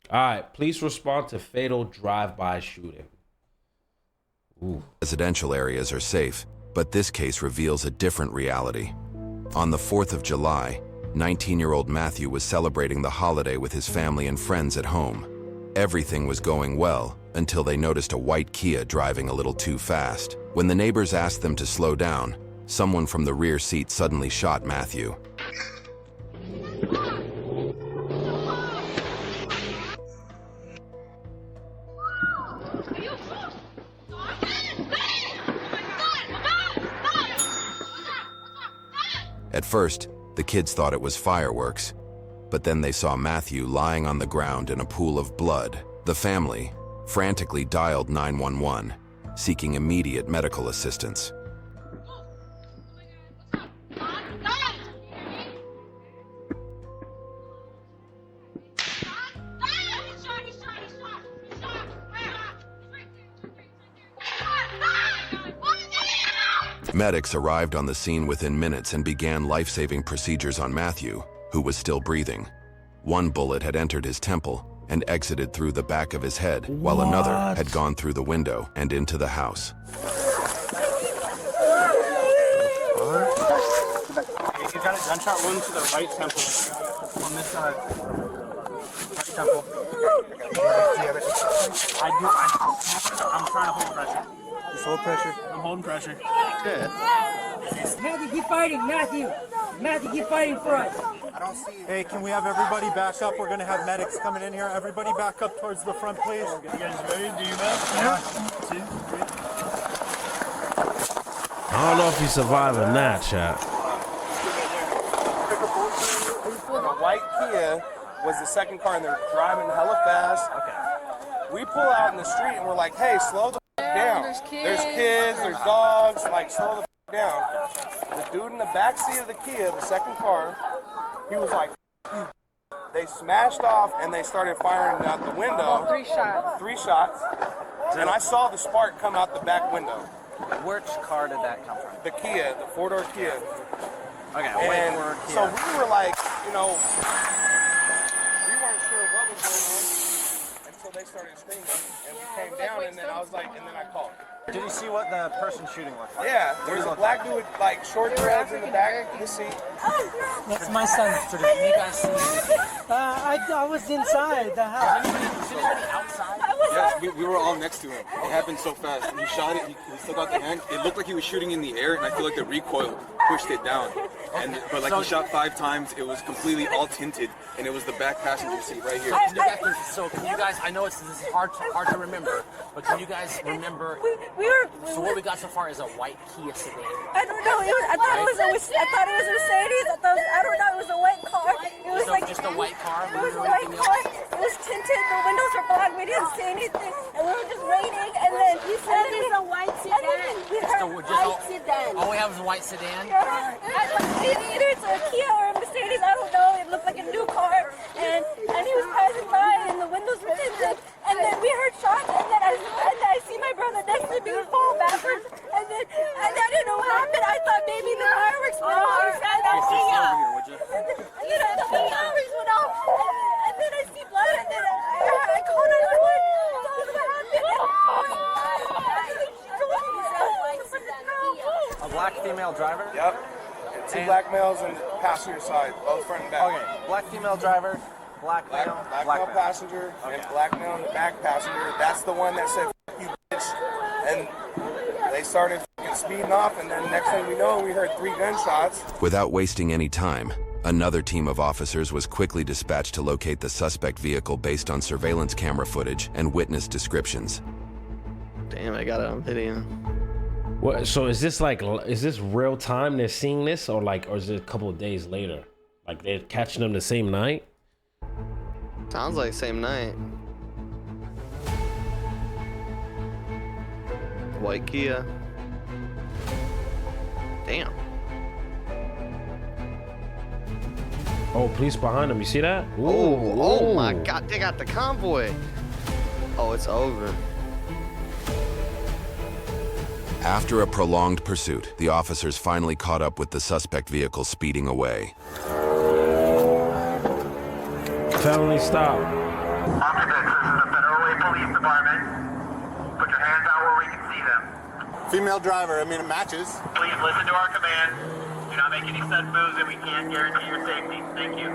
All right, police respond to fatal drive-by shooting. Ooh. Residential areas are safe, but this case reveals a different reality. On the 4th of July, 19-year-old Matthew was celebrating the holiday with his family and friends at home. Everything was going well until they noticed a white Kia driving a little too fast. When the neighbors asked them to slow down, someone from the rear seat suddenly shot Matthew. At first, the kids thought it was fireworks, but then they saw Matthew lying on the ground in a pool of blood. The family frantically dialed 911, seeking immediate medical assistance. Medics arrived on the scene within minutes and began life-saving procedures on Matthew, who was still breathing. One bullet had entered his temple and exited through the back of his head, while another had gone through the window and into the house. You got a gunshot wound to the right temple. On this side. Right temple. I'm trying to hold pressure. Just hold pressure. I'm holding pressure. Good. Matthew, keep fighting, Matthew! Matthew, keep fighting for us! I don't see it. Hey, can we have everybody back up? We're going to have medics coming in here. Everybody back up towards the front, please. You guys ready? Do you know? Yeah. 2, 3. I don't know if he's surviving that, chat. The white Kia was the second car, and they're driving hella fast. Okay. We pull out in the street, and we're like, hey, slow the down. There's kids, there's dogs, like, slow the down. The dude in the back seat of the Kia, the second car, he was like, they smashed off, and they started firing out the window. 3 shots. 3 shots. And I saw the spark come out the back window. Which car did that come from? The Kia, the 4-door Kia. Okay, And wait for Kia. so we were like, you know, we weren't sure what was going on until they started screaming, and we came down, and then I was like, and then I called. Did you see what the person shooting looked like? Yeah, there was a black dude with like short dreads in the back of the seat. That's my son. So did you guys see anything? I was inside the house. Was anybody outside? Yes, we were all next to him. It happened so fast. When he shot it, he still got the hand. It looked like he was shooting in the air, and I feel like the recoil pushed it down. But like he shot 5 times, it was completely all tinted, and it was the back passenger seat right here. So can you guys? I know this is hard to remember, but can you guys remember? So what we got so far is a white Kia sedan. I don't know. I thought it was a Mercedes. I don't know. It was a white car. It was So like just a white car. It was a white car. It was tinted. The windows were black. We didn't see anything, and we were just waiting. And then you said it was a white sedan. All we have is a white sedan. Either it's a Kia or a Mercedes. I don't know. It looked like a new car, and he was passing by, and the windows were tinted. And then we heard shots, and then I see my brother next to me fall backwards, and I didn't know what happened. I thought maybe the fireworks went off. The fireworks went off, and then I see blood, and then I called 911. A black female driver? Yep. And 2 black males on the passenger side, both front and back. Okay, black female driver, black Black male, male passenger and black male in the back passenger. That's the one that said, "F you, bitch." And they started speeding off, and then next thing we know, we heard 3 gunshots. Without wasting any time, another team of officers was quickly dispatched to locate the suspect vehicle based on surveillance camera footage and witness descriptions. Damn, I got it on video. What? So is this real time? They're seeing this, or is it a couple of days later? Like they're catching them the same night? Sounds like same night. White Kia. Damn. Oh, police behind them. You see that? Ooh, Oh my God, they got the convoy. Oh, it's over. After a prolonged pursuit, the officers finally caught up with the suspect vehicle speeding away. Felony stop. Occupants, this is the Federal Way Police Department. Put your hands out where we can see them. Female driver, I mean, it matches. Please listen to our command. Do not make any sudden moves and we can't guarantee your safety. Thank you.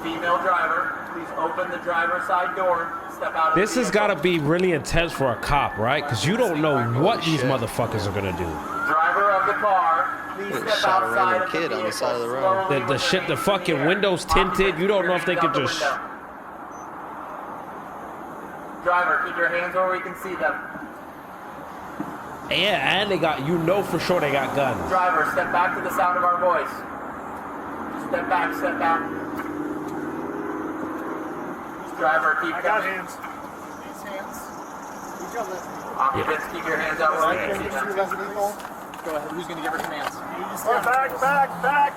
Female driver, please open the driver's side door. Step out. This has got to be really intense for a cop, right? Because you don't know what these motherfuckers are gonna do. Driver of the car, please step Shot a outside random of the kid on the side of the vehicle. road. The shit, the fucking windows tinted. You don't know if they could just. Driver, keep your hands where we can see them. Yeah, and they got, you know for sure they got guns. Driver, step back to the sound of our voice. Step back, step back. Driver, keep coming. hands. These hands. Occupants, keep your hands out where we can see them. Go ahead, who's gonna give her commands? Back.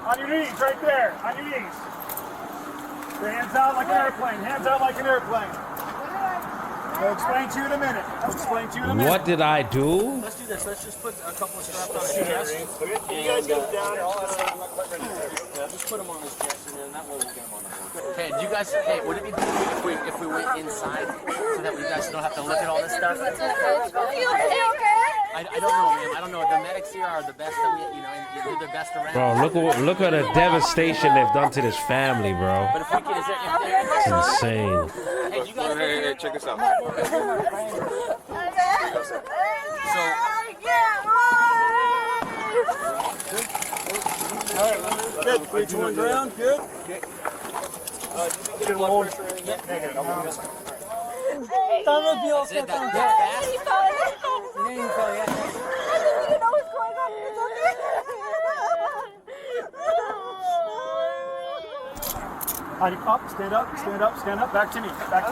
On your knees, right there. On your knees. Your hands out like an airplane. Hands out like an airplane. I'll explain to you in a minute. What did I do? Let's do this. Let's just put a couple of straps on his chest. Can you guys get down? Just put them on his chest, and then that way we'll get them on the board. Okay, do you guys? Hey, would it be cool if we went inside so that we guys don't have to look at all this stuff? Are you okay? I don't know, man. I don't know. The medics here are the best that we, you know, they're the best around. Bro, look at the devastation they've done to this family, bro. But if we can, It's insane. Hey, you guys. Hey, check this out. Good. 3, 2, 1, ground. Good. Up, stand up. Back to me. Back.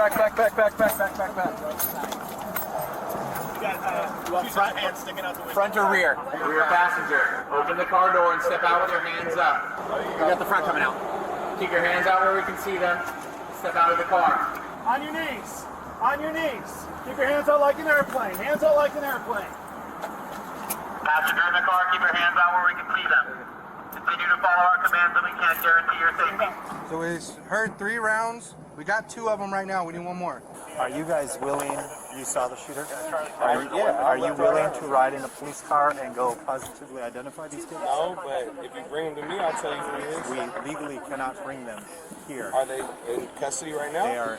You want front hand sticking out the window? Front or rear? Rear passenger. Open the car door and step out with your hands up. We got the front coming out. Keep your hands out where we can see them. Step out of the car. On your knees. Keep your hands out like an airplane. Passenger in the car, keep your hands out where we can see them. Continue to follow our commands and we can't guarantee your safety. So we heard 3 rounds. We got 2 of them right now. We need 1 more. Are you guys willing, you saw the shooter? Are you willing to ride in a police car and go positively identify these kids? No, but if you bring them to me, I'll tell you who he is. We legally cannot bring them here. Are they in custody right now? They are,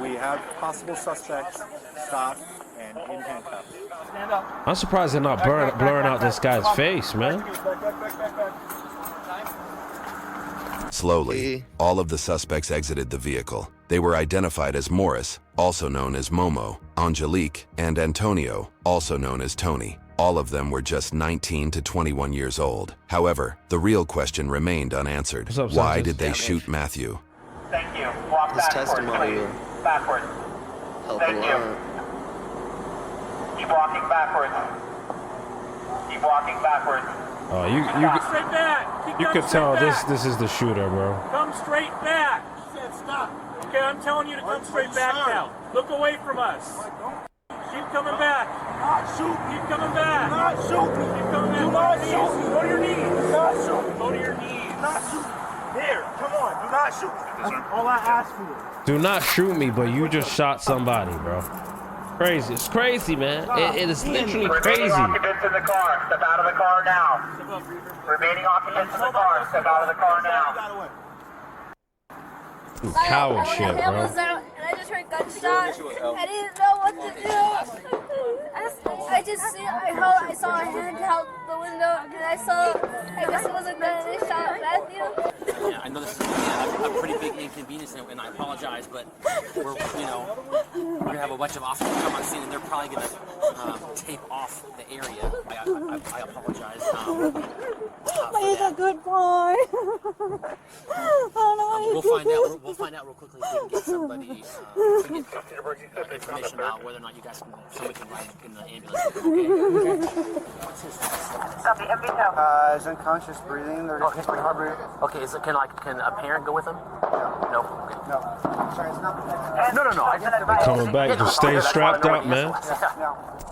we have possible suspects stopped and in handcuffs. Stand up. I'm surprised they're not blurring out this guy's face, man. Back. Slowly, all of the suspects exited the vehicle. They were identified as Morris, also known as Momo, Angelique, and Antonio, also known as Tony. All of them were just 19 to 21 years old. However, the real question remained unanswered. What's up, Why Sanchez? did they shoot Matthew? Thank you. Walk His backwards, testimony please. will Backwards. help Thank a you. lot. Keep walking backwards. Oh, Straight back. you could tell this is the shooter, bro. Come straight back. He said stop. Okay, I'm telling you to come straight back now. Look away from us. Keep coming back. Not shoot. Keep coming back. Not shoot. Keep coming back. Do not shoot. Go to your knees. Not shoot. Go to your knees. Not shoot. There. Come on. Do not shoot. That's all I ask for. Do not shoot me, but you just shot somebody, bro. Crazy. It's crazy, man. It is literally crazy. Remaining occupants in the car, step out of the car now. Remaining occupants in the car, step out of the car now. Some coward shit, My hand bro. was out, and I just heard gunshots. I didn't know what to do. I saw a hand out the window, and I guess it was a gun, and it shot Matthew. Yeah, I know this is a pretty big inconvenience, and I apologize, but we're gonna have a bunch of officers come on scene, and they're probably gonna tape off the area. I apologize. He's a good boy. We'll find out real quickly if we can get somebody get information about whether or not somebody can ride in the ambulance. Okay. What's his He's unconscious breathing. They're just pretty hard breathing. Okay, can a parent go with him? No. Okay. No. Sorry, it's not. No. Coming back, just stay strapped up, man.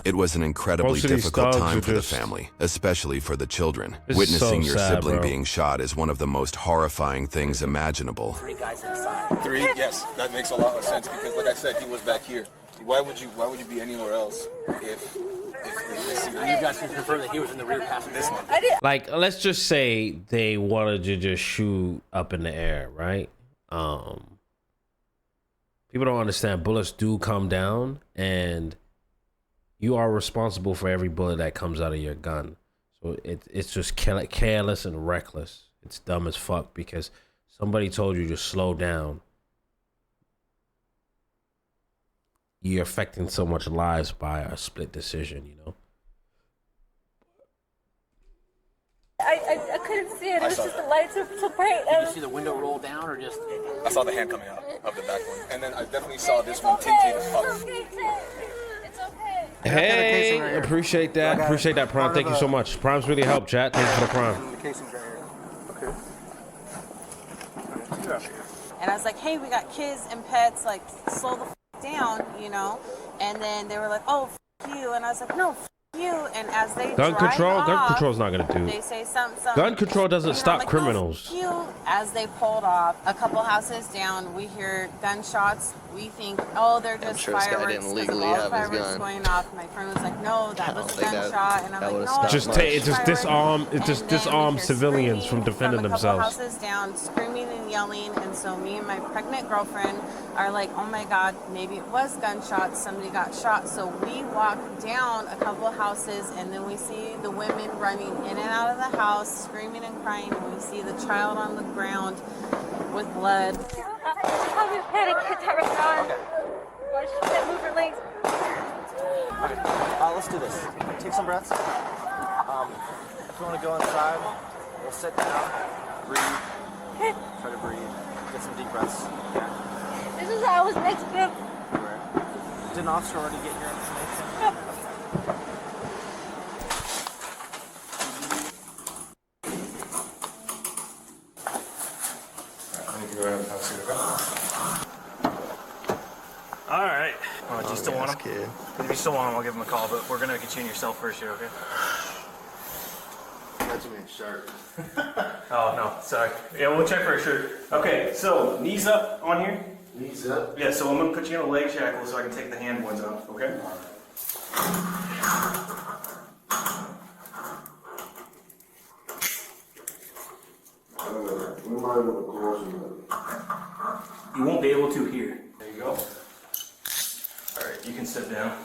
It was an incredibly Most of these difficult thugs time are for the just- family, especially for the children. This is Witnessing Witnessing your sad, sibling bro. being shot is one of the most horrifying things imaginable. 3 guys inside. 3, yes, that makes a lot of sense because, like I said, he was back here. Why would you be anywhere else if You guys can confirm that he was in the rear passenger seat. Like, let's just say they wanted to just shoot up in the air, right? People don't understand bullets do come down, and you are responsible for every bullet that comes out of your gun. So it's just careless and reckless. It's dumb as fuck because somebody told you to slow down. You're affecting so much lives by a split decision, you know? I couldn't see it. It was just the lights were so bright. Did you see the window roll down or just? I saw the hand coming out of the back one, and then I definitely saw this one tinted as fuck. It's okay. Hey, appreciate that. Appreciate that, Prime. Thank you so much. Prime's really helped, chat. Thank you for the Prime. The casing's right here. Okay. And I was like, hey, we got kids and pets, like, slow the down, you know? And then they were like, oh, you. And I was like, no, you. And as they Gun off, control's not gonna do. they say something. Gun control doesn't You know, stop like, criminals. "Oh, you." As they pulled off, a couple houses down, we hear gunshots. We think, oh, they're just sure this guy fireworks. didn't 'cause of legally all the have his fireworks gun. going off. My friend was like, no, that was a think that- gunshot. And I'm that like, would've no, stopped Just much. it just disarm it just and then we disarm hear civilians from screaming defending from a couple themselves. houses down, screaming and yelling, and so me and my pregnant girlfriend are like, oh my god, maybe it was gunshots, somebody got shot. So we walk down a couple houses, and then we see the women running in and out of the house, screaming and crying, and we see the child on the ground with blood. I'm in panic attack right now. Why she can't move her legs? Okay. Let's do this. Take some breaths. If you want to go inside, we'll sit down, breathe, try to breathe, get some deep breaths. Okay. This is how I was next to him. Did an officer already get your information? All right. Do you still want him? Kid. If you still want him, I'll give him a call, but we're gonna get you in your cell first here, okay? That's me, shirt. Oh, no, sorry. Yeah, we'll check for a shirt. Okay, so knees up on here. Knees up. Yeah, so I'm gonna put you in a leg shackle so I can take the hand ones off, okay? You won't be able to here. There you go. All right, you can sit down.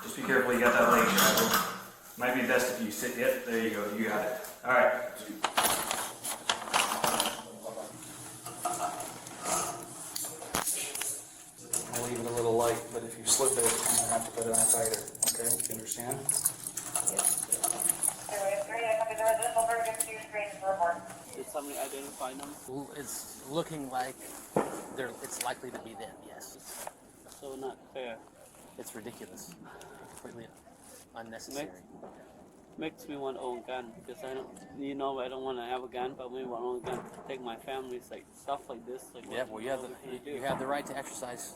Just be careful, you got that leg shackle. Might be best if you sit. Yep, there you go, you got it. All right. I'll leave it a little light, but if you slip it, you're gonna have to put it on tighter. Okay, you understand? Did somebody identify them? It's looking like it's likely to be them, yes. So not fair. It's ridiculous. Completely unnecessary. Makes me want to own a gun because I don't, I don't want to have a gun, but we want to own a gun to protect my family. It's like stuff like this. Like Yeah, well, you have the right to exercise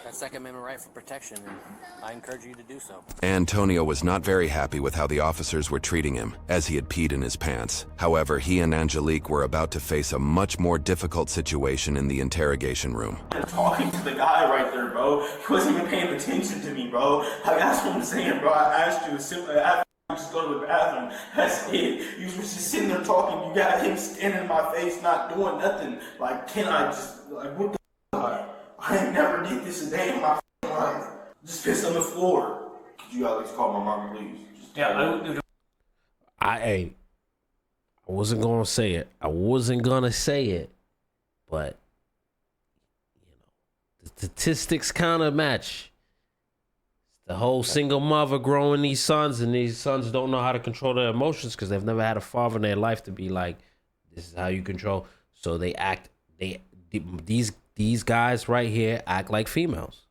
that Second Amendment right for protection, and I encourage you to do so. Antonio was not very happy with how the officers were treating him, as he had peed in his pants. However, he and Angelique were about to face a much more difficult situation in the interrogation room. Talking to the guy right there, bro. He wasn't even paying attention to me, bro. Like, that's what I'm saying, bro. I asked you simply, just go to the bathroom. That's it. You was just sitting there talking. You got him standing in my face, not doing nothing. Like, can I just, like, what the fuck? I ain't never did this a day in my life. Just piss on the floor. Could you at least call my mom, please? I wasn't gonna say it. But the statistics kind of match. The whole single mother growing these sons, and these sons don't know how to control their emotions because they've never had a father in their life to be like, this is how you control. So they act. These guys right here act like females.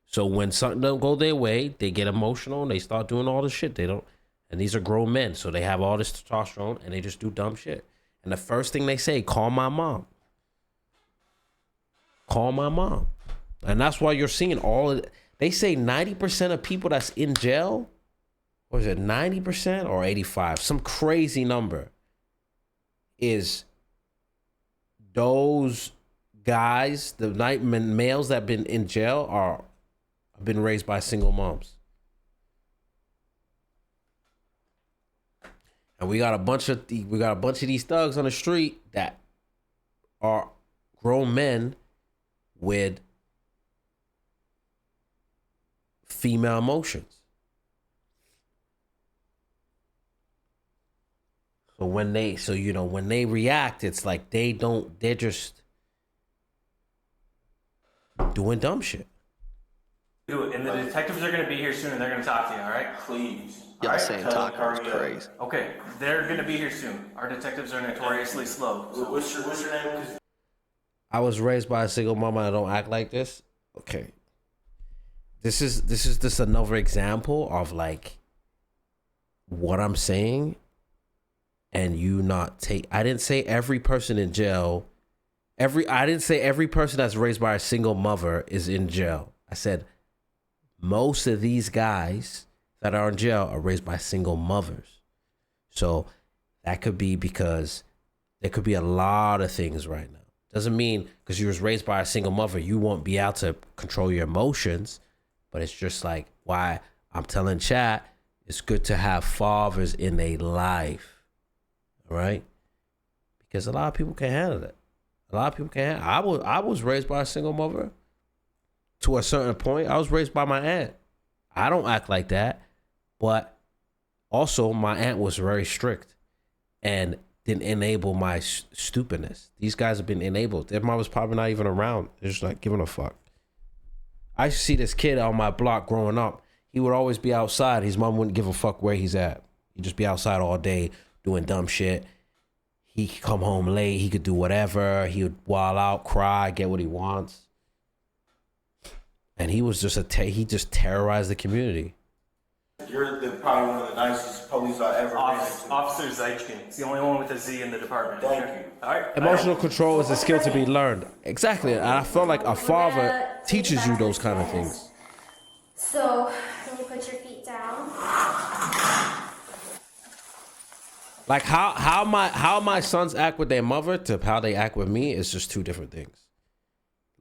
So when something don't go their way, they get emotional and they start doing all this shit. They don't. And these are grown men, so they have all this testosterone and they just do dumb shit. And the first thing they say, call my mom. Call my mom. And that's why you're seeing all of it. They say 90% of people that's in jail, or is it 90% or 85? Some crazy number. is those guys, the males that have been in jail have been raised by single moms. And we got a bunch of these thugs on the street that are grown men with female emotions. So when they react, it's like they're just doing dumb shit. And the detectives are going to be here soon and they're going to talk to you, all right? Please. Y'all All saying right? taco is crazy. Okay, they're going to be here soon. Our detectives are notoriously slow. So what's your name? I was raised by a single mama. I don't act like this. Okay. This is just another example of like what I'm saying, and you not take. I didn't say every person in jail. I didn't say every person that's raised by a single mother is in jail. I said most of these guys that are in jail are raised by single mothers. So that could be because there could be a lot of things right now. Doesn't mean because you was raised by a single mother, you won't be able to control your emotions. But it's just like why I'm telling chat, it's good to have fathers in their life. All right? Because a lot of people can't handle it. A lot of people can't handle it. I was raised by a single mother. To a certain point, I was raised by my aunt. I don't act like that. But also, my aunt was very strict and didn't enable my stupidness. These guys have been enabled. Their mom was probably not even around. They're just not giving a fuck. I used to see this kid on my block growing up. He would always be outside. His mom wouldn't give a fuck where he's at. He'd just be outside all day doing dumb shit. He could come home late. He could do whatever. He would wild out, cry, get what he wants. And he was just he just terrorized the community. You're probably one of the nicest police I've ever been. Officer Zeichkin. It's the only one with a Z in the department. Thank you. All right. Emotional control is a skill to be learned. Exactly. And I feel like a father teaches you those kind of things. So, can you put your feet down? Like how my sons act with their mother to how they act with me is just two different things.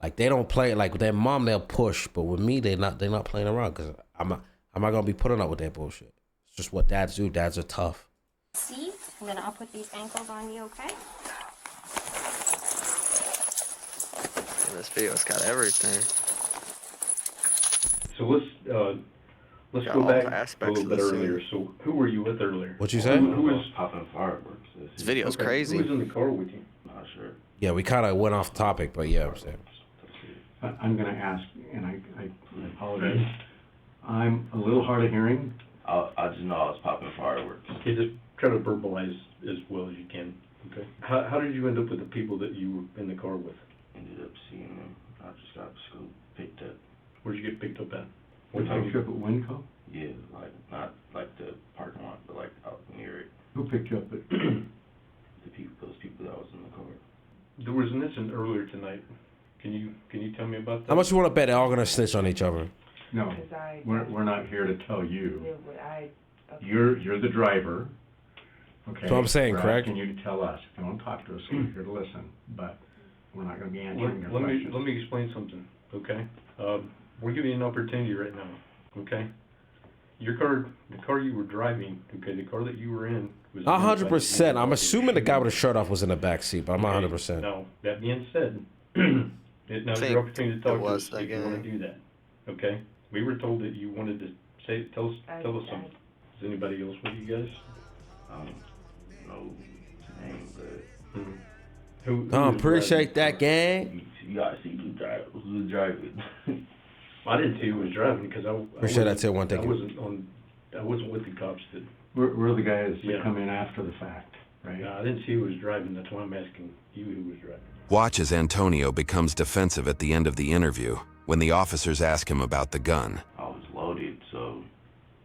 Like they don't play like with their mom, they'll push, but with me, they're not playing around because I'm not gonna be putting up with that bullshit. It's just what dads do. Dads are tough. See, and then I'll put these ankles on you, okay? This video's got everything. So let's go back a little bit earlier. So who were you with earlier? What you say? Who was popping fireworks? This video's crazy. Who was in the car with you? Not sure. Yeah, we kind of went off topic, but yeah, I'm saying. I'm going to ask, and I apologize. I'm a little hard of hearing. I just know I was popping fireworks. Okay, just try to verbalize as well as you can. Okay. How did you end up with the people that you were in the car with? Ended up seeing them. I just got school picked up. Where'd you get picked up at? What time you up at Winco? Yeah, like not like the parking lot, but like out near it. Who picked you up at? Those people that was in the car. There was an incident earlier tonight. Can you tell me about that? How much you want to bet they're all gonna snitch on each other? No, we're not here to tell you. You're the driver. Okay. That's what I'm saying, Craig. Can you tell us? If you want to talk to us, we're here to listen. But we're not going to be answering your questions. Let me explain something. Okay. We're giving you an opportunity right now. Okay. Your car, the car you were driving. Okay, the car that you were in was. 100%. I'm assuming the guy with the shirt off was in the back seat, but I'm not 100%. Now that being said, now's your opportunity to talk to us if you want to do that. Okay. We were told that you wanted to tell us something. Is anybody else with you guys? No name, but who appreciate that, gang. You gotta see who was driving. I didn't see who was driving because I appreciate that too. One thing. I wasn't with the cops. We're the guys that come in after the fact, right? No, I didn't see who was driving. That's why I'm asking you who was driving. Watch as Antonio becomes defensive at the end of the interview when the officers ask him about the gun. I was loaded, so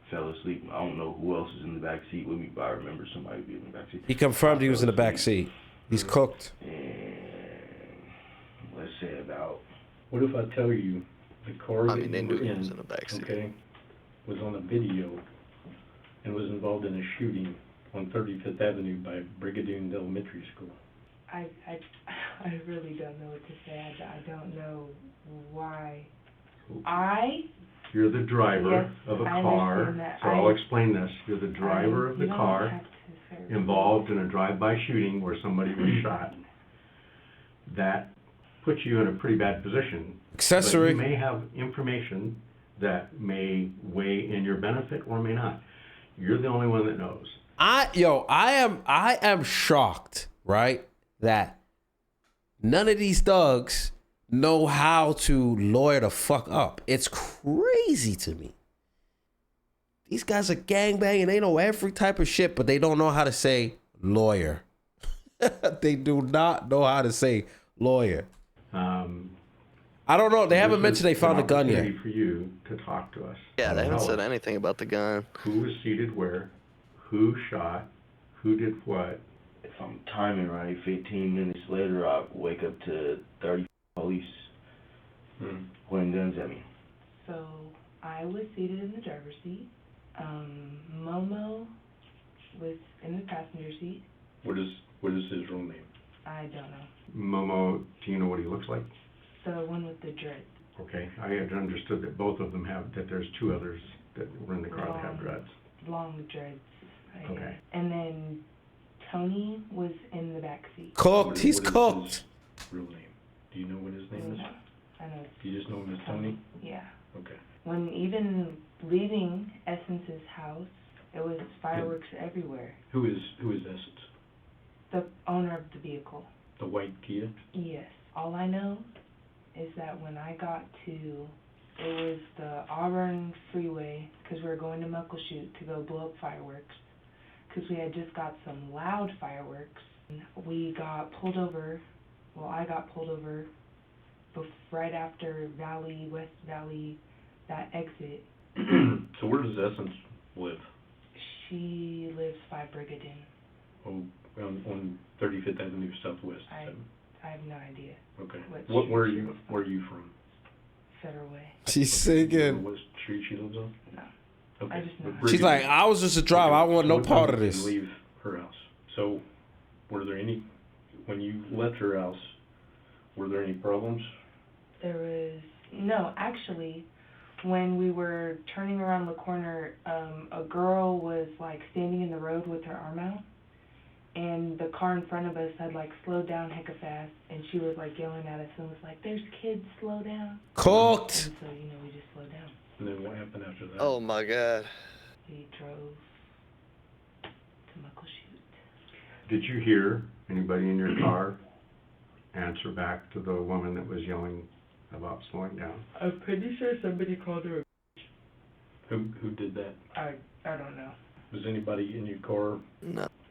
fell asleep. I don't know who else is in the back seat with me, but I remember somebody being in the back seat. He confirmed he was in the back seat. He's cooked. And let's say about. What if I tell you the car that they you knew were he was in the back seat. Okay, was on a video and was involved in a shooting on 35th Avenue by Brigadoon Elementary School. I really don't know what to say. I don't know why. You're the driver Yes, of a I car, understand that. so I'll explain this. You're the driver of the you don't car have to say- involved in a drive-by shooting where somebody was shot. That puts you in a pretty bad position. Accessory. But you may have information that may weigh in your benefit or may not. You're the only one that knows. I am shocked, right? That none of these thugs know how to lawyer the fuck up. It's crazy to me. These guys are gangbanging. They know every type of shit, but they don't know how to say lawyer. They do not know how to say lawyer. I don't know. They haven't mentioned they found a gun yet. For you to talk to us. Yeah, they haven't Tell said us anything about the gun. who was seated where, who shot, who did what. If I'm timing right, 15 minutes later, I wake up to 30 police pointing guns at me. So I was seated in the driver's seat. Momo was in the passenger seat. What is his real name? I don't know. Momo, do you know what he looks like? The one with the dreads. Okay, I had understood that both of them have, that there's two others that were in the car that have dreads. Long dreads. Okay. And then Tony was in the back seat. Cooked. He's cooked. Real name? Do you know what his name is? No, I know. Do you just know him as Tony? Yeah. Okay. When even leaving Essence's house, it was fireworks everywhere. Who is Essence? The owner of the vehicle. The white Kia? Yes. All I know is that when I got to, it was the Auburn Freeway, because we were going to Muckleshoot to go blow up fireworks, because we had just got some loud fireworks. We got pulled over, well, I got pulled over right after West Valley, that exit. So where does Essence live? She lives by Brigadoon. Oh, on 35th Avenue Southwest. I have no idea. Okay. Where are you from? Federal Way. She's singing. What street she lives on? No. Okay. I just know. She's like, I was just a driver. I want no What part time of did this. you leave her house? So, were there any, when you left her house, were there any problems? There was, no, actually, when we were turning around the corner, a girl was like standing in the road with her arm out, and the car in front of us had like slowed down hecka fast, and she was like yelling at us and was like, "There's kids, slow down." Cooked. And so, we just slowed down. And then what happened after that? Oh my God. We drove to Muckleshoot. Did you hear anybody in your car answer back to the woman that was yelling about slowing down? I'm pretty sure somebody called her. Who did that? I don't know. Was anybody in your car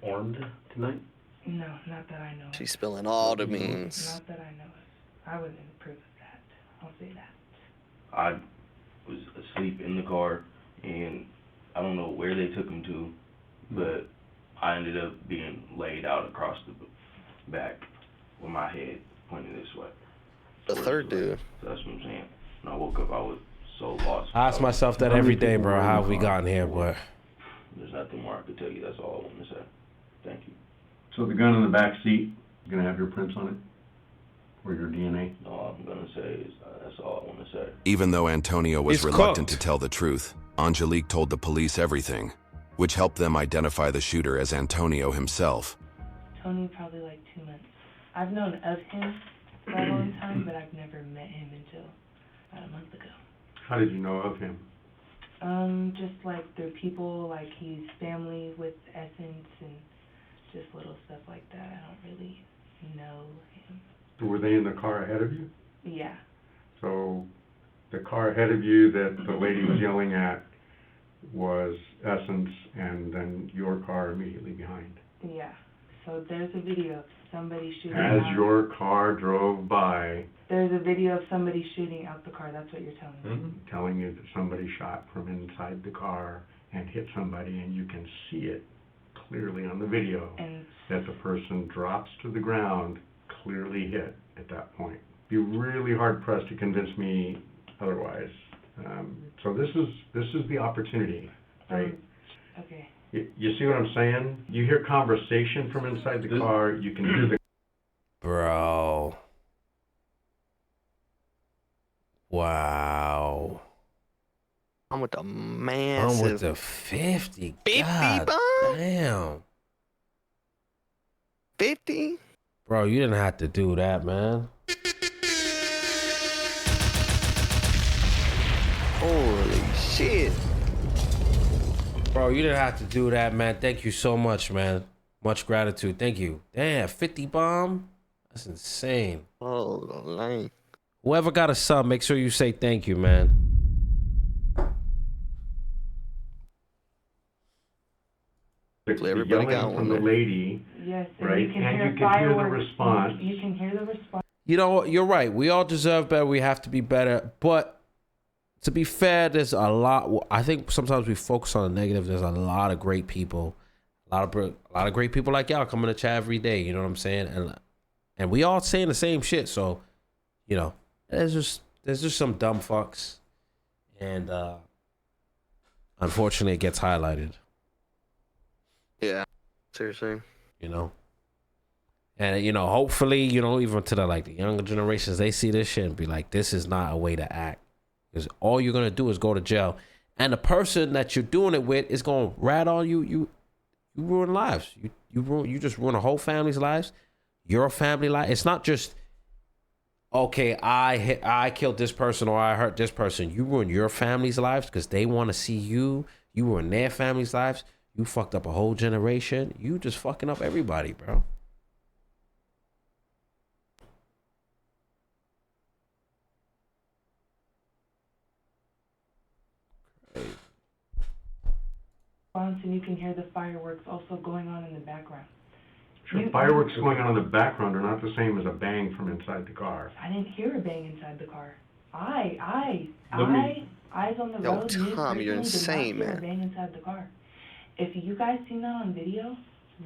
armed tonight? No, not that I know of. She's spilling all the beans. Not that I know of. I wouldn't approve of that. I'll say that. I was asleep in the car, and I don't know where they took him to, but I ended up being laid out across the back with my head pointing this way. The third dude. So that's what I'm saying. When I woke up, I was so lost. I ask myself that every day, bro. How have we gotten here, but There's nothing more I could tell you. That's all I want to say. Thank you. So the gun in the back seat, you gonna have your prints on it? Or your DNA? All I'm gonna say is that's all I want to say. Even though Antonio was He's reluctant cooked. to tell the truth, Angelique told the police everything, which helped them identify the shooter as Antonio himself. Tony, probably like 2 months. I've known of him for a long time, but I've never met him until about a month ago. How did you know of him? Just like through people, like he's family with Essence and just little stuff like that. I don't really know him. Were they in the car ahead of you? Yeah. So the car ahead of you that the lady was yelling at was Essence, and then your car immediately behind. Yeah. So there's a video of somebody shooting As out. your car drove by, There's a video of somebody shooting out the car. That's what you're telling me. telling you that somebody shot from inside the car and hit somebody, and you can see it clearly on the video And that the person drops to the ground, clearly hit at that point. Be really hard pressed to convince me otherwise. So this is the opportunity, right? okay. You see what I'm saying? You hear conversation from inside the car. You can hear the. Bro. Wow. I'm with the massive. I'm with the 50. 50 God bomb? damn. 50? Bro, you didn't have to do that, man. Holy shit. Bro, you didn't have to do that, man. Thank you so much, man. Much gratitude. Thank you. Damn, 50 bomb? That's insane. Oh, lame. Whoever got a sub, make sure you say thank you, man. The yelling from the lady, Yes, right? you can And hear you can hear the fireworks. response. You can hear the response. You know what? You're right. We all deserve better. We have to be better. But to be fair, there's a lot. I think sometimes we focus on the negative. There's a lot of great people. A lot of great people like y'all coming to chat every day. You know what I'm saying? And we all saying the same shit. So, you know, there's just some dumb fucks. And unfortunately, it gets highlighted. Yeah, seriously. You know? And, you know, hopefully, you know, even to the younger generations, they see this shit and be like, this is not a way to act. Because all you're going to do is go to jail. And the person that you're doing it with is going to rat on you. You ruin lives. You just ruin a whole family's lives. Your family life. It's not just, okay, I killed this person or I hurt this person. You ruin your family's lives because they want to see you. You ruin their family's lives. You fucked up a whole generation. You just fucking up everybody, bro. And you can hear the fireworks also going on in the background. Sure, fireworks going on in the background are not the same as a bang from inside the car. I didn't hear a bang inside the car. Eyes on the Yo, road. Tom, you're insane, did not hear man. a bang inside the car. If you guys seen that on video,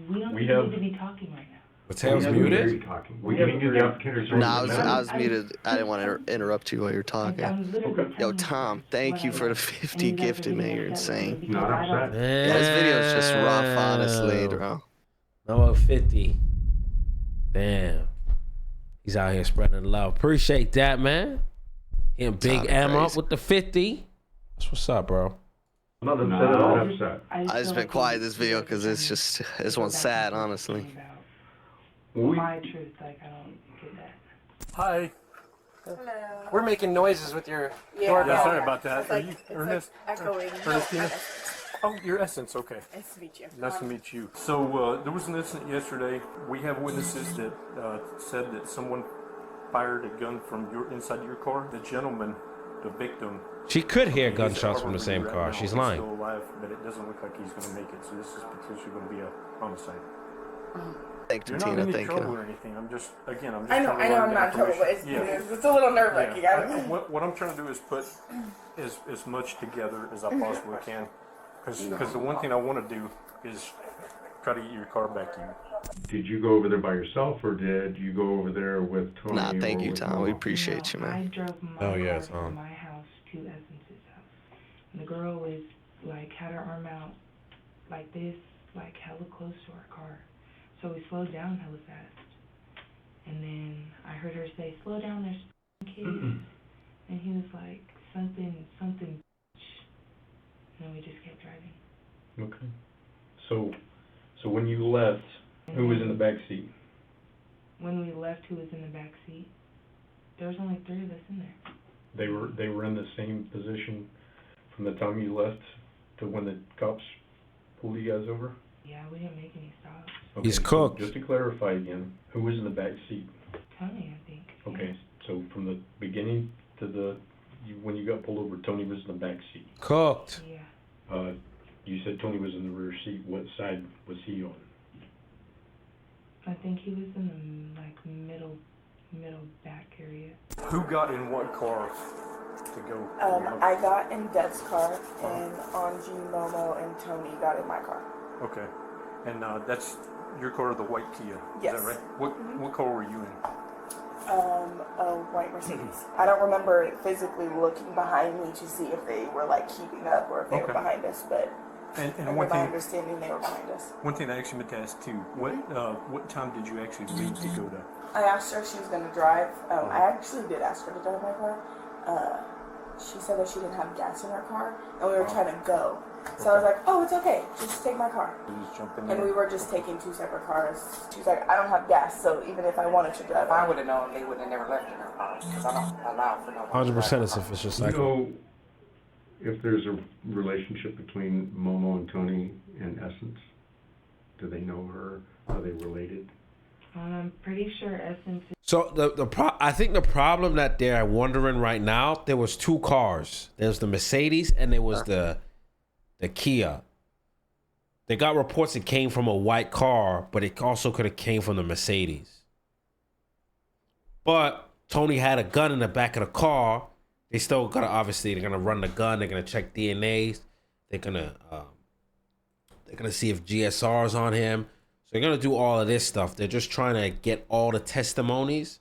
we don't We even have- need to be talking right now. Mateo's muted? We giving you the opportunity to No, I was muted. I didn't want to interrupt you while you're talking. Yo, Tom, thank you for the 50 gifted, man. You're insane. Not upset. Yeah, this video is just rough, honestly, bro. Number 50. Damn. He's out here spreading love. Appreciate that, man. Him Big M up with the 50. That's what's up, bro. I'm not upset at all. I just been quiet this video because this one's sad, honestly. My truth, I don't get that. Hi. Hello. We're making noises with your doorbell. Yeah, sorry about that. Are you Ernest? Echoing. Ernestina? Oh, you're Essence, okay. Nice to meet you. Nice to meet you. So there was an incident yesterday. We have witnesses that said that someone fired a gun from inside your car. The gentleman, the victim. She could hear he's gunshots from the at same Harvard car. right now. She's He's lying. still alive, but it doesn't look like he's going to make it. So this is potentially going to be a homicide. Thank you, You're not Tina. in any Thank trouble you. or anything. I'm just I know, trying to I'm learn the not in trouble, but information. it's a little nerve-wracking. Yeah. What I'm trying to do is put as much together as I possibly can. Because the one thing I want to do is try to get your car back to you. Did you go over there by yourself, or did you go over there with Tony? Nah, thank or you, with Tom. Mom? We appreciate you, I man. drove my car from my house to Essence's house. And the girl was had her arm out like this, hella close to our car. So we slowed down hella fast. And then I heard her say, slow down, there's kids. And he was like, something, and then we just kept driving. Okay. So when you left, who was in the back seat? When we left, who was in the back seat? There was only 3 of us in there. They were in the same position from the time you left to when the cops pulled you guys over? Yeah, we didn't make any stops. Okay, He's so cooked. just to clarify again, who was in the back seat? Tony, I think. Okay, so from the beginning to when you got pulled over, Tony was in the back seat. Cooked. Yeah. You said Tony was in the rear seat. What side was he on? I think he was in the middle back area. Who got in what car to go? I got in Deb's car, and Angie, Momo, and Tony got in my car. Okay. And that's your car, the white Kia. Yes. Is that right? What car were you in? A white Mercedes. I don't remember physically looking behind me to see if they were keeping up or if they were behind us, but And by understanding they were behind us. one thing I actually meant to ask too, what time did you actually leave to go to? I asked her if she was going to drive. I actually did ask her to drive my car. She said that she didn't have gas in her car, and we were trying to go. So I was like, oh, it's okay. Just take my car. And we were just taking two separate cars. She's like, I don't have gas, so even if I wanted to drive, If I would have known, they would have never left in her car, because I don't allow for no 100% it's a vicious Do you cycle. know if there's a relationship between Momo and Tony and Essence? Do they know her? Are they related? I'm pretty sure Essence is... So I think the problem that they're wondering right now, there was two cars. There's the Mercedes and there was the Kia. They got reports it came from a white car, but it also could have came from the Mercedes. But Tony had a gun in the back of the car. They still gotta, obviously, they're gonna run the gun. They're gonna check DNAs. They're gonna see if GSR's on him. So they're gonna do all of this stuff. They're just trying to get all the testimonies.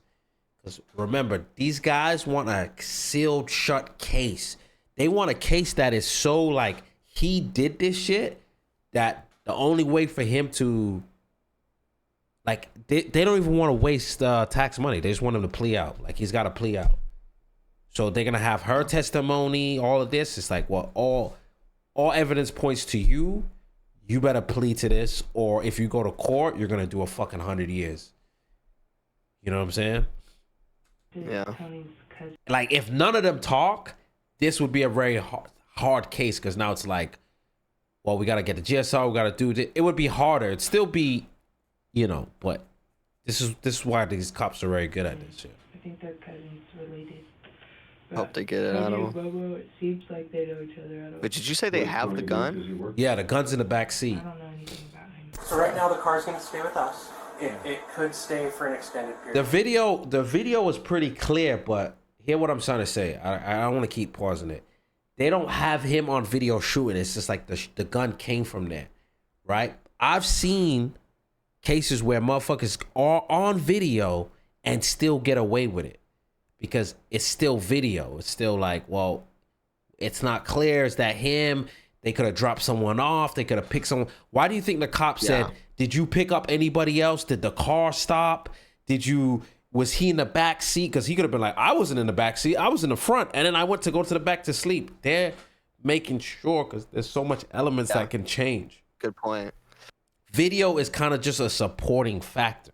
Because remember, these guys want a sealed shut case. They want a case that is so like he did this shit that the only way for him to like they don't even want to waste tax money. They just want him to plea out. Like he's got to plea out. So they're gonna have her testimony, all of this. It's like, well, all evidence points to you. You better plead to this, or if you go to court, you're gonna do a fucking 100 years. You know what I'm saying? Yeah. Like if none of them talk, this would be a very hard case because now it's like, well, we gotta get the GSR, we gotta do this. It would be harder. It'd still be, you know, but this is why these cops are very good at this shit. I think they're cousins related. Hope they get it out of them. Bobo, it seems like they know each other. But did you say they have the gun? Yeah, the gun's in the back seat. I don't know anything about him. So right now the car's going to stay with us. It could stay for an extended period. The video was pretty clear, but hear what I'm trying to say. I don't want to keep pausing it. They don't have him on video shooting. It's just like the gun came from there, right? I've seen cases where motherfuckers are on video and still get away with it because it's still video. It's still like, well, it's not clear. Is that him? They could have dropped someone off. They could have picked someone. Why do you think the cop said, did you pick up anybody else? Did the car stop? Was he in the back seat? Because he could have been like, I wasn't in the back seat. I was in the front. And then I went to go to the back to sleep. They're making sure because there's so much elements that can change. Good point. Video is kind of just a supporting factor.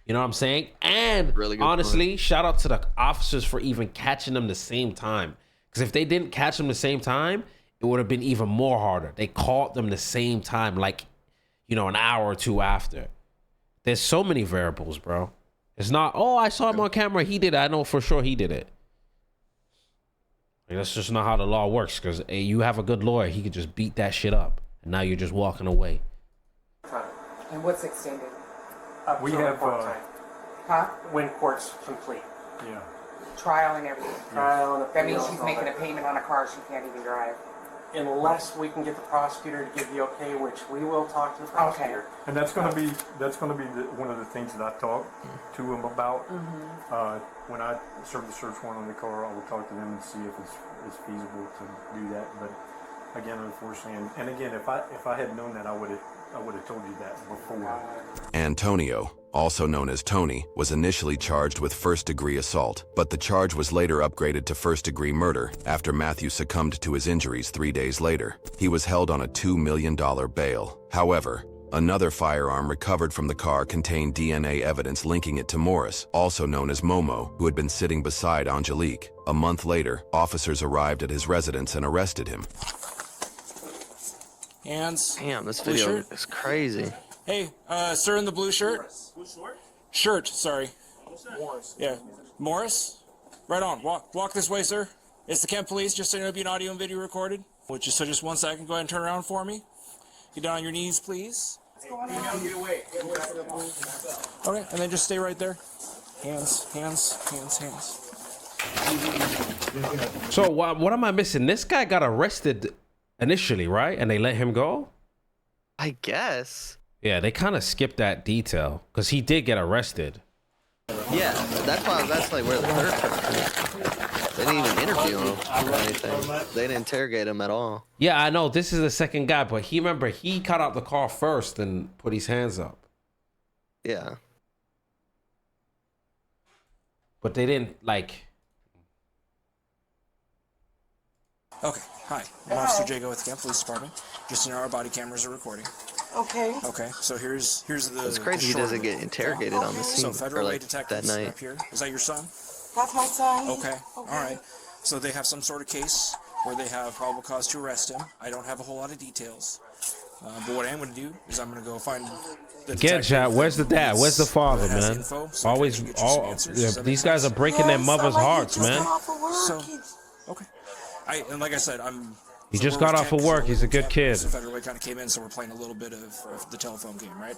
You know what I'm saying? And really honestly, shout out to the officers for even catching them the same time. Because if they didn't catch them the same time, it would have been even more harder. They caught them the same time, like, you know, an hour or two after. There's so many variables, bro. It's not, oh, I saw him on camera. He did it. I know for sure he did it. Like, that's just not how the law works. Because you have a good lawyer, he could just beat that shit up. And now you're just walking away. And what's extended? We have when court's complete. Yeah. Trial and everything. Trial and That means appeals she's and all making that. a payment on a car she can't even drive. Unless we can get the prosecutor to give the okay, which we will talk to the prosecutor. And that's going to be one of the things that I talked to him about. When I serve the search warrant on the car, I will talk to them and see if it's feasible to do that. But again, unfortunately, and again, if I had known that, I would have told you that before. Antonio, also known as Tony, was initially charged with first-degree assault, but the charge was later upgraded to first-degree murder after Matthew succumbed to his injuries 3 days later. He was held on a $2 million bail. However, another firearm recovered from the car contained DNA evidence linking it to Morris, also known as Momo, who had been sitting beside Angelique. A month later, officers arrived at his residence and arrested him. Hands. Damn, this video is crazy. Hey, sir in the blue shirt? Shirt, sorry. Morris. Yeah. Morris? Right on. Walk this way, sir. It's the Kent Police, just so it'll be an audio and video recorded. Just 1 second, go ahead and turn around for me. Get down on your knees, please. Get away. Okay, and then just stay right there. Hands. So what am I missing? This guy got arrested initially, right? And they let him go? I guess. Yeah, they kind of skipped that detail because he did get arrested. Yeah, that's like where the hurt. They didn't even interview him. or anything. They didn't interrogate him at all. Yeah, I know. This is the second guy, but he got out the car first and put his hands up. Yeah. But they didn't like. Okay, hi. I'm Officer Jago with the Camp Police Department. Just so you know, our body cameras are recording. Okay. Okay, so here's the. It's crazy he doesn't get interrogated on the scene. So federal or way like detectives that night. up here. Is that your son? That's my son. Okay. All right. So they have some sort of case where they have probable cause to arrest him. I don't have a whole lot of details, but what I am going to do is I'm going to go find the Again, chat. Where's the dad? Where's the father, man? Always, these guys are breaking their mother's hearts, man. So, okay. And like I said, He just got off of work. He's a good kid. So federal way kind of came in, so we're playing a little bit of the telephone game, right?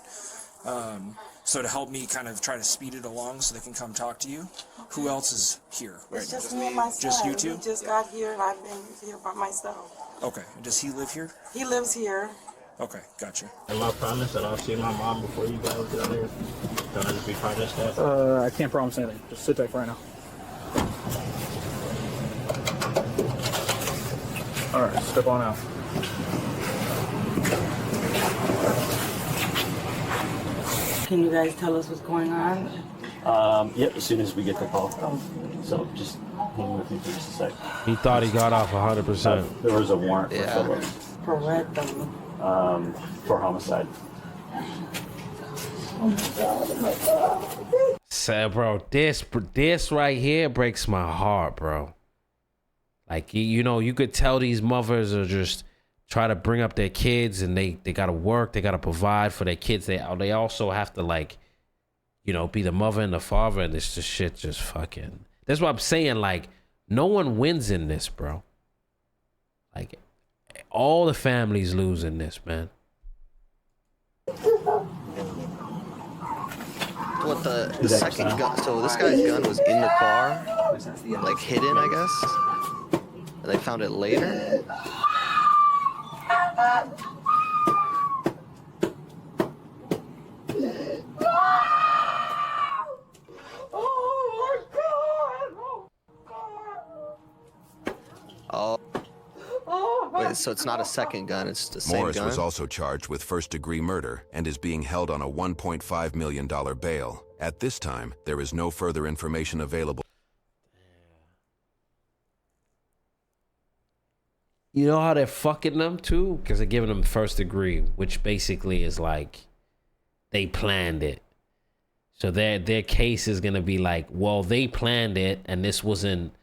So to help me kind of try to speed it along so they can come talk to you, who else is here right It's now? just me and my son. Just you two? He just got here and I've been here by myself. Okay. And does he live here? He lives here. Okay, gotcha. And I promise that I'll see my mom before you guys get out here. Don't I just be part of this stuff? I can't promise anything. Just sit tight for right now. All right, step on out. Can you guys tell us what's going on? Yep, as soon as we get the call. So just hang with me for just a sec. He thought he got off 100%. There was a warrant for Philip. For what though? For homicide. Sad, bro. This right here breaks my heart, bro. Like, you know, you could tell these mothers are just try to bring up their kids, and they gotta work, they gotta provide for their kids. They also have to, like, you know, be the mother and the father, and this shit just fucking. That's what I'm saying. Like, no one wins in this, bro. Like, all the families lose in this, man. What the second gun? So this guy's gun was in the car, like hidden, I guess. And they found it later. Oh. Wait, so it's not a second gun, it's the same Morris gun? was also charged with first-degree murder and is being held on a $1.5 million bail. At this time, there is no further information available. You know how they're fucking them too? Because they're giving them first degree, which basically is like they planned it. So their case is gonna be like, well, they planned it, and this wasn't,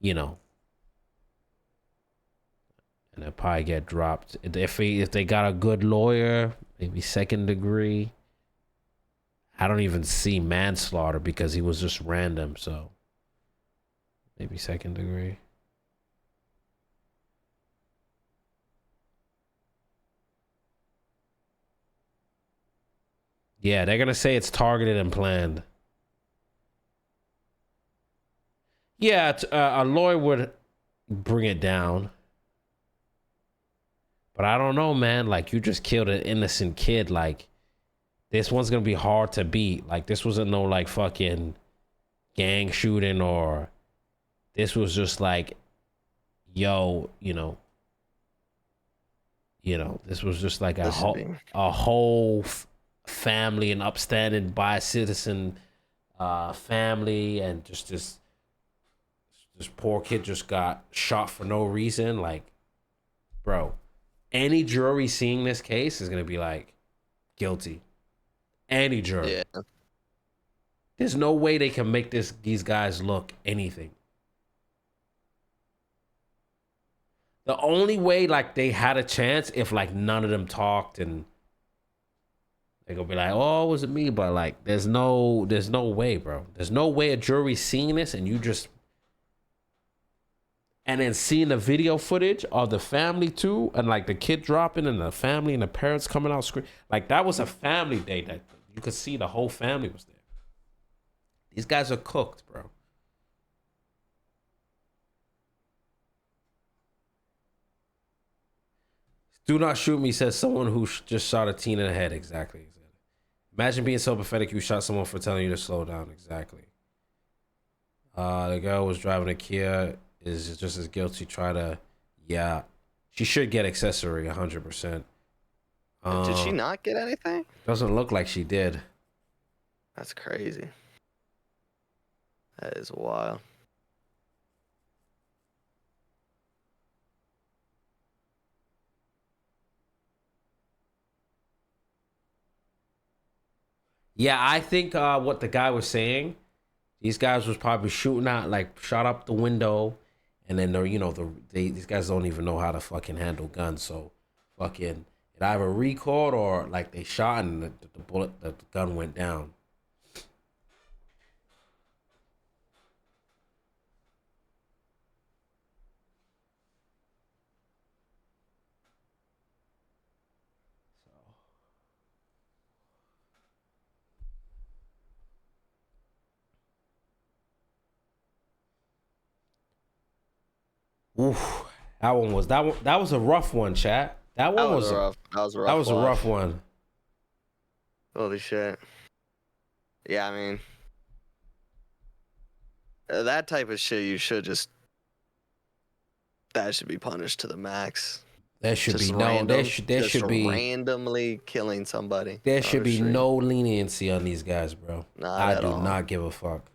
you know. And they'll probably get dropped if they got a good lawyer, maybe second degree. I don't even see manslaughter because he was just random, so maybe second degree. Yeah, they're gonna say it's targeted and planned. Yeah, a lawyer would bring it down. But I don't know, man. Like, you just killed an innocent kid. Like, this one's gonna be hard to beat. Like, this wasn't no, like, fucking gang shooting, or this was just like, yo, you know, this was just like a whole family, an upstanding by citizen family, and just this poor kid just got shot for no reason. Like, bro, any jury seeing this case is gonna be like, guilty. Any jury. Yeah. There's no way they can make these guys look anything. The only way, like, they had a chance if, like, none of them talked, and they're gonna be like, oh, was it me? But, like, there's no way, bro. There's no way a jury's seeing this, and you just, and then seeing the video footage of the family too, and like the kid dropping, and the family and the parents coming out screaming. Like, that was a family day that you could see the whole family was there. These guys are cooked, bro. Do not shoot me, says someone who just shot a teen in the head. Exactly. Imagine being so pathetic you shot someone for telling you to slow down. Exactly. The girl was driving a Kia. is just as guilty. Try to, yeah, she should get accessory 100%. Did she not get anything? Doesn't look like she did. That's crazy. That is wild. Yeah, I think what the guy was saying, these guys was probably shooting out, like shot up the window, and then they're, you know, these guys don't even know how to fucking handle guns, so fucking it either recoiled or like they shot and the gun went down. Oof, that was a rough one, chat. That was a rough one. Holy shit. Yeah, I mean, that type of shit, you should just, that should be punished to the max. There should Just be no, there just should be randomly killing somebody. there on should the be street. no leniency on these guys, bro. Not I at do all. not give a fuck.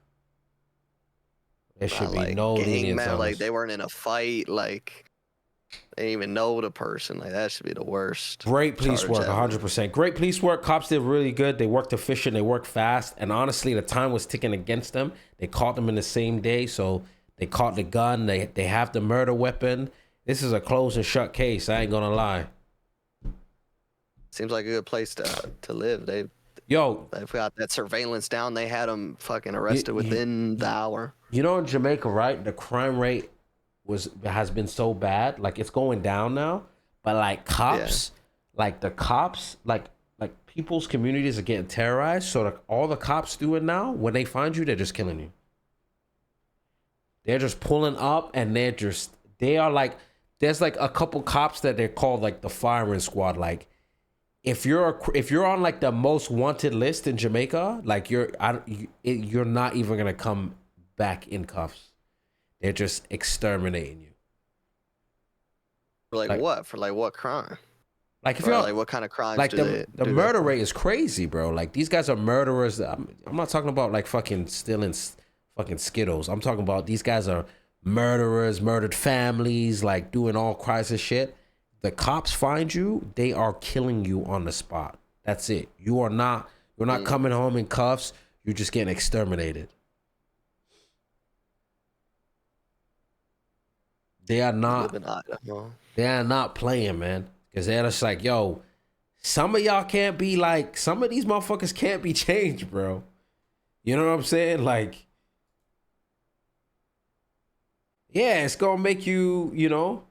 There should Not be like no gang leniency man, on like this. they weren't in a fight, like they didn't even know the person. Like that should be the worst. Great police charge work, ever. 100%. Great police work. Cops did really good. They worked efficient. They worked fast. And honestly, the time was ticking against them. They caught them in the same day. So they caught the gun. They have the murder weapon. This is a closed and shut case. I ain't going to lie. Seems like a good place to live. They've got that surveillance down. They had them fucking arrested within the hour. You know, in Jamaica, right? The crime rate has been so bad. Like, it's going down now. But, like, cops, like people's communities are getting terrorized. So, like, all the cops do it now. When they find you, they're just killing you. They're just pulling up and they are like, there's like a couple cops that they're called like the firing squad. Like, if you're on like the most wanted list in Jamaica, like you're not even gonna come back in cuffs. They're just exterminating you. For like what? For like what crime? Like if Or, you're like what kind of crimes? like do the they murder for? rate is crazy, bro. Like these guys are murderers. I'm not talking about like fucking stealing fucking Skittles. I'm talking about these guys are murderers, murdered families, like doing all kinds of shit. The cops find you, they are killing you on the spot. That's it. You're not coming home in cuffs. You're just getting exterminated. They are not playing, man. Because they're just like, yo, some of y'all can't be like, some of these motherfuckers can't be changed, bro. You know what I'm saying? Like, yeah, it's gonna make you, you know,